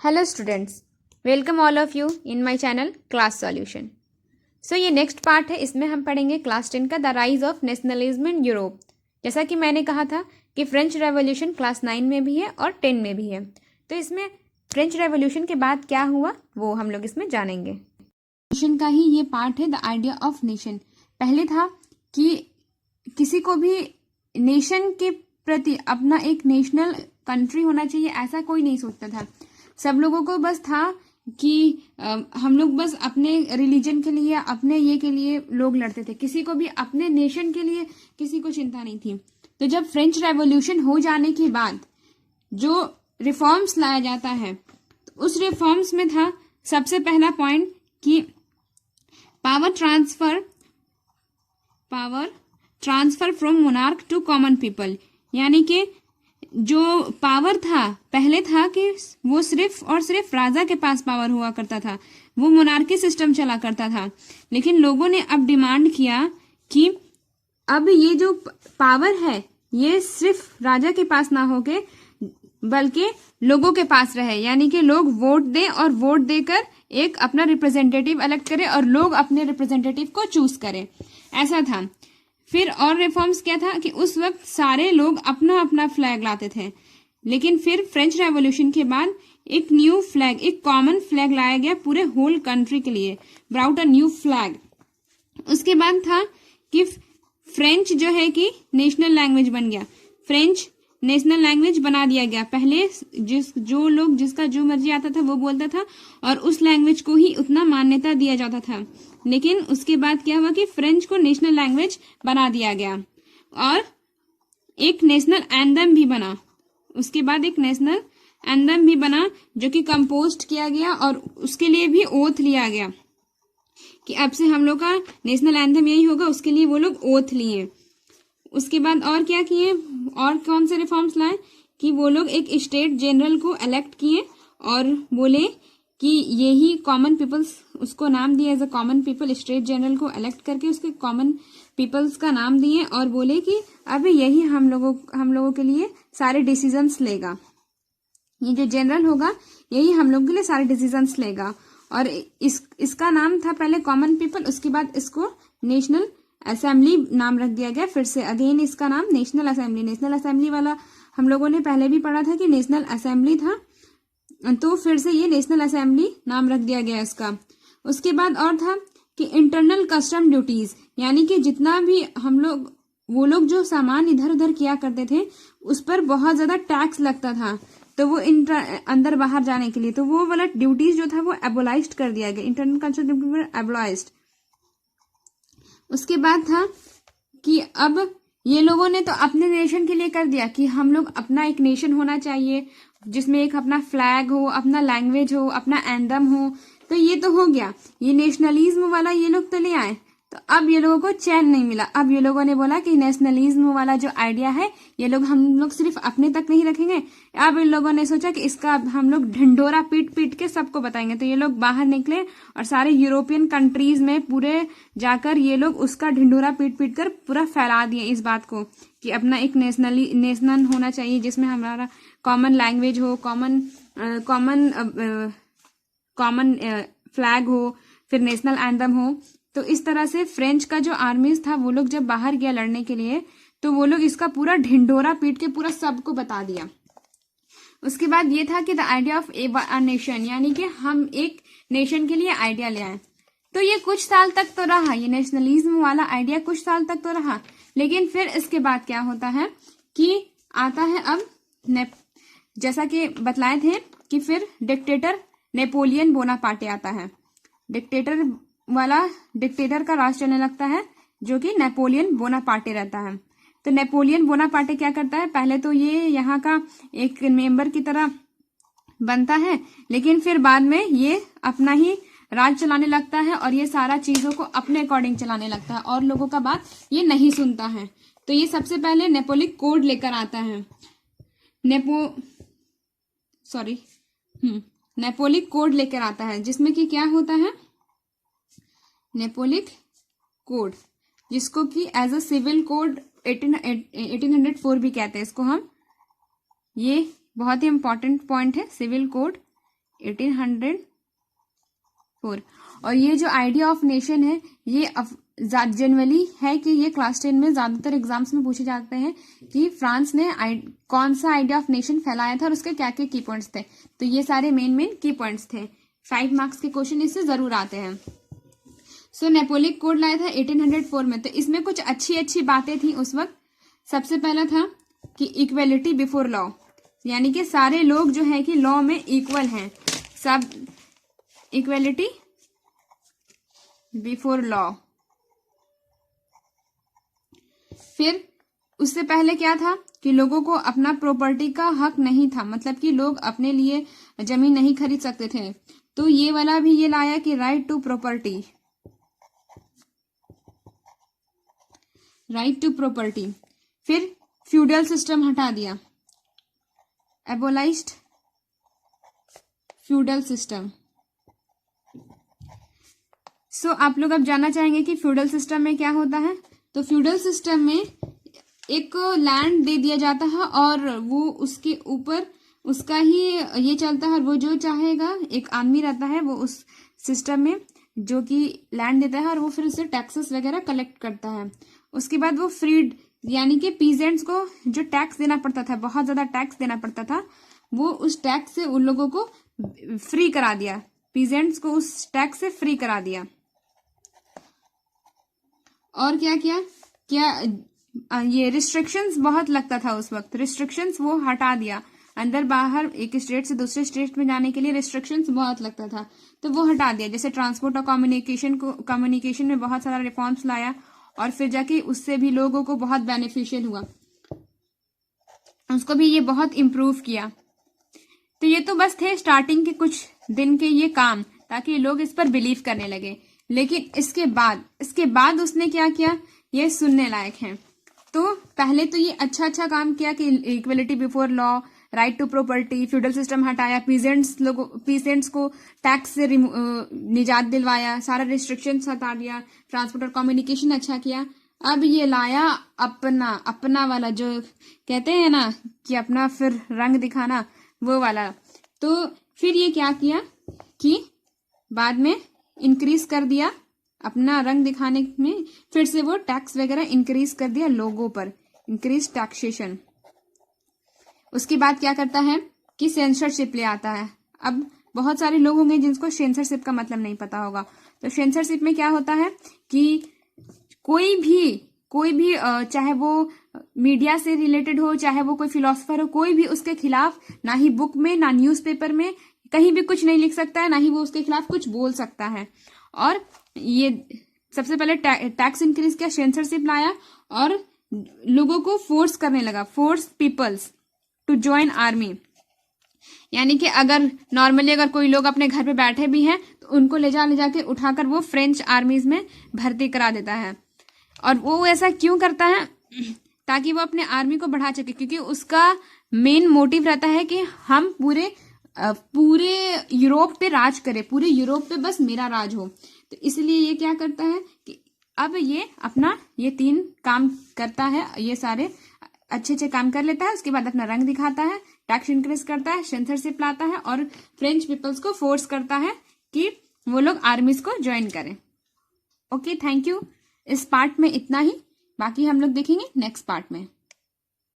Hello students, welcome all of you in my channel class solution. So ये next part है, इसमें हम पढ़ेंगे क्लास 10 का the rise of nationalism in Europe. जैसा कि मैंने कहा था कि फ्रेंच रेवोल्यूशन क्लास 9 में भी है और 10 में भी है, तो इसमें फ्रेंच रेवोल्यूशन के बाद क्या हुआ वो हम लोग इसमें जानेंगे। नेशन का ही ये पार्ट है, द आइडिया ऑफ नेशन। पहले था कि किसी को भी नेशन के प्रति अपना एक नेशनल कंट्री होना चाहिए, ऐसा कोई नहीं सोचता था। सब लोगों को बस था कि हम लोग बस अपने रिलीजन के लिए, अपने ये के लिए लोग लड़ते थे। किसी को भी अपने नेशन के लिए किसी को चिंता नहीं थी। तो जब फ्रेंच रेवोल्यूशन हो जाने के बाद जो रिफॉर्म्स लाया जाता है, तो उस रिफॉर्म्स में था सबसे पहला पॉइंट कि power transfer from monarch to common people. यानी कि जो पावर था, पहले था कि वो सिर्फ और सिर्फ राजा के पास पावर हुआ करता था, वो मोनार्की सिस्टम चला करता था। लेकिन लोगों ने अब डिमांड किया कि अब ये जो पावर है ये सिर्फ राजा के पास ना होके बल्कि लोगों के पास रहे। यानी कि लोग वोट दें और वोट देकर एक अपना रिप्रेजेंटेटिव इलेक्ट करें और लोग अपने रिप्रेजेंटेटिव को चूज करें, ऐसा था। फिर और रिफॉर्म्स क्या था कि उस वक्त सारे लोग अपना अपना फ्लैग लाते थे। लेकिन फिर फ्रेंच रेवोल्यूशन के बाद एक न्यू फ्लैग, एक कॉमन फ्लैग लाया गया पूरे होल कंट्री के लिए, ब्राउट अ न्यू फ्लैग। उसके बाद था कि फ्रेंच जो है कि नेशनल लैंग्वेज बन गया, फ्रेंच नेशनल लैंग्वेज बना दिया गया। पहले जिसका जो मर्जी आता था वो बोलता था और उस लैंग्वेज को ही उतना मान्यता दिया जाता था। लेकिन उसके बाद क्या हुआ कि फ्रेंच को नेशनल लैंग्वेज बना दिया गया और एक नेशनल एंथम भी बना। उसके बाद एक नेशनल एंथम भी बना जो कि कंपोज किया गया और उसके लिए भी ओथ लिया गया कि अब से हम लोग का नेशनल एंथम यही होगा। उसके लिए वो लोग ओथ लिए। उसके बाद और क्या किए, और कौन से रिफॉर्म्स लाए कि वो लोग एक स्टेट जनरल को इलेक्ट किए और बोले कि यही कॉमन पीपल्स, उसको नाम दिया as a common people. State general को इलेक्ट करके उसके कॉमन पीपल्स का नाम दिए और बोले कि अब यही हम लोगों के लिए सारे डिसीजंस लेगा। ये जो जनरल होगा यही हम लोगों के लिए सारे डिसीजंस लेगा। और इसका नाम था पहले कॉमन पीपल, उसके बाद इसको नेशनल असेंबली नाम रख दिया गया। फिर से अगेन इसका नाम नेशनल असेंबली। नेशनल असेंबली वाला हम लोगों ने पहले भी पढ़ा था कि नेशनल असेंबली था, तो फिर से ये नेशनल असेंबली नाम रख दिया गया इसका। उसके बाद और था कि इंटरनल कस्टम ड्यूटीज, यानी कि जितना भी वो लोग जो सामान इधर उधर किया करते थे उस पर बहुत ज्यादा टैक्स लगता था, तो वो अंदर बाहर जाने के लिए तो वो वाला ड्यूटीज जो था वो एबोलाइज्ड कर दिया गया। Internal custom duty abolished. उसके बाद था कि अब ये लोगों ने तो अपने नेशन के लिए कर दिया कि हम लोग अपना एक नेशन होना चाहिए जिसमें एक अपना फ्लैग हो, अपना लैंग्वेज हो, अपना एंथम हो। तो ये तो हो गया, ये नेशनलिज्म वाला ये लोग तो ले आए। तो अब ये लोगों को चैन नहीं मिला। अब ये लोगों ने बोला कि नेशनलिज्म वाला जो आइडिया है हम लोग सिर्फ अपने तक नहीं रखेंगे। अब इन लोगों ने सोचा कि इसका हम लोग ढिंढोरा पीट पीट के सबको बताएंगे। तो ये लोग बाहर निकले और सारे यूरोपियन कंट्रीज में पूरे जाकर ये लोग उसका ढिंढोरा पीट पीट कर पूरा फैला दिए इस बात को कि अपना एक नेशनल होना चाहिए जिसमें हमारा कॉमन लैंग्वेज हो, कॉमन फ्लैग हो, फिर नेशनल एंथम हो। तो इस तरह से फ्रेंच का जो आर्मीज था वो लोग जब बाहर गया लड़ने के लिए तो वो लोग इसका पूरा ढिंढोरा पीट के पूरा सबको बता दिया। उसके बाद ये था कि the idea of a nation, यानी कि हम एक नेशन के लिए आइडिया ले आए। तो ये कुछ साल तक तो रहा, ये नेशनलिज्म वाला आइडिया कुछ साल तक तो रहा। लेकिन फिर इसके बाद क्या होता है कि आता है अब जैसा कि बतलाए थे कि फिर डिक्टेटर नेपोलियन बोनापार्टे आता है। डिक्टेटर का राज चलने लगता है जो कि नेपोलियन बोनापार्टे रहता है। तो नेपोलियन बोनापार्टे क्या करता है, पहले तो ये यहाँ का एक मेंबर की तरह बनता है, लेकिन फिर बाद में ये अपना ही राज चलाने लगता है और ये सारा चीजों को अपने अकॉर्डिंग चलाने लगता है और लोगों का बात ये नहीं सुनता है। तो ये सबसे पहले नेपोलिक कोड लेकर आता है। नेपोलिक कोड लेकर आता है जिसमें कि क्या होता है, नेपोलिक कोड, जिसको कि एज अ सिविल कोड 1804 भी कहते हैं इसको हम। ये बहुत ही इंपॉर्टेंट पॉइंट है, सिविल कोड 1804। और ये जो आइडिया ऑफ नेशन है ये जनरली है कि ये क्लास 10 में ज्यादातर एग्जाम्स में पूछे जाते हैं कि फ्रांस ने कौन सा आइडिया ऑफ नेशन फैलाया था और उसके क्या क्या की पॉइंट्स थे। तो ये सारे मेन की पॉइंट्स थे। 5 मार्क्स के क्वेश्चन इससे जरूर आते हैं। सो नेपोलियन कोड लाया था 1804 में। तो इसमें कुछ अच्छी बातें थी उस वक्त। सबसे पहला था कि इक्वेलिटी बिफोर लॉ, यानी कि सारे लोग जो है कि लॉ में इक्वल हैं, सब इक्वेलिटी बिफोर लॉ। फिर उससे पहले क्या था कि लोगों को अपना प्रॉपर्टी का हक नहीं था, मतलब कि लोग अपने लिए जमीन नहीं खरीद सकते थे। तो ये वाला भी ये लाया कि right to property, right to property. फिर फ्यूडल सिस्टम हटा दिया, एबोलाइज्ड फ्यूडल सिस्टम। सो आप लोग अब जानना चाहेंगे कि फ्यूडल सिस्टम में क्या होता है। तो फ्यूडल सिस्टम में एक लैंड दे दिया जाता है और वो उसके ऊपर उसका ही ये चलता है, और वो जो चाहेगा, एक आदमी रहता है वो उस सिस्टम में जो कि लैंड देता है और वो फिर उससे टैक्सेस वगैरह कलेक्ट करता है। उसके बाद वो फ्रीड, यानी कि पीजेंट्स को जो टैक्स देना पड़ता था, बहुत ज्यादा टैक्स देना पड़ता था, वो उस टैक्स से उन लोगों को फ्री करा दिया, पीजेंट्स को उस टैक्स से फ्री करा दिया। और क्या किया, ये रिस्ट्रिक्शंस बहुत लगता था उस वक्त, रिस्ट्रिक्शंस वो हटा दिया। अंदर बाहर एक स्टेट से दूसरे स्टेट में जाने के लिए रिस्ट्रिक्शंस बहुत लगता था, तो वो हटा दिया। जैसे ट्रांसपोर्ट और कम्युनिकेशन में बहुत सारा रिफॉर्म्स लाया और फिर जाके उससे भी लोगों को बहुत बेनिफिशियल हुआ, उसको भी ये बहुत इम्प्रूव किया। तो ये तो बस थे स्टार्टिंग के कुछ दिन के ये काम, ताकि लोग इस पर बिलीव करने लगे। लेकिन इसके बाद उसने क्या किया, ये सुनने लायक है। तो पहले तो ये अच्छा काम किया कि equality before law, right to property, feudal system हटाया, पीजेंट्स को टैक्स से निजात दिलवाया, सारा रिस्ट्रिक्शंस हटा दिया, ट्रांसपोर्ट और कम्युनिकेशन अच्छा किया। अब ये लाया अपना वाला, जो कहते हैं ना कि अपना फिर रंग दिखाना, वो वाला। तो फिर ये क्या किया कि बाद में इंक्रीज कर दिया अपना रंग दिखाने में, फिर से वो टैक्स वगैरह इंक्रीज कर दिया लोगों पर, इंक्रीज टैक्सेशन। उसके बाद क्या करता है कि सेंसरशिप ले आता है। अब बहुत सारे लोग होंगे जिनको सेंसरशिप का मतलब नहीं पता होगा। तो सेंसरशिप में क्या होता है कि कोई भी चाहे वो मीडिया से रिलेटेड हो, चाहे वो कोई फिलोसफर हो, कोई भी उसके खिलाफ ना ही बुक में, ना न्यूज़पेपर में, कहीं भी कुछ नहीं लिख सकता है, ना ही वो उसके खिलाफ कुछ बोल सकता है। और ये सबसे पहले टैक्स इंक्रीज किया, सेंसरशिप लाया और लोगों को फोर्स करने लगा, force peoples to join army. यानी कि अगर नॉर्मली अगर कोई लोग अपने घर पे बैठे भी हैं तो उनको ले जाके उठाकर वो फ्रेंच आर्मीज में भर्ती करा देता है। और वो ऐसा क्यों करता है, ताकि वो अपने आर्मी को बढ़ा सके, क्योंकि उसका मेन मोटिव रहता है कि हम पूरे यूरोप पे राज करें, पूरे यूरोप पे बस मेरा राज हो। तो इसलिए ये क्या करता है कि अब ये अपना ये 3 काम करता है, ये सारे अच्छे काम कर लेता है। उसके बाद अपना रंग दिखाता है, टैक्स इंक्रीज करता है, सेंसरशिप लाता है और फ्रेंच पीपल्स को फोर्स करता है कि वो लोग आर्मीज को ज्वाइन करें। Okay, thank you. इस पार्ट में इतना ही, बाकी हम लोग देखेंगे नेक्स्ट पार्ट में।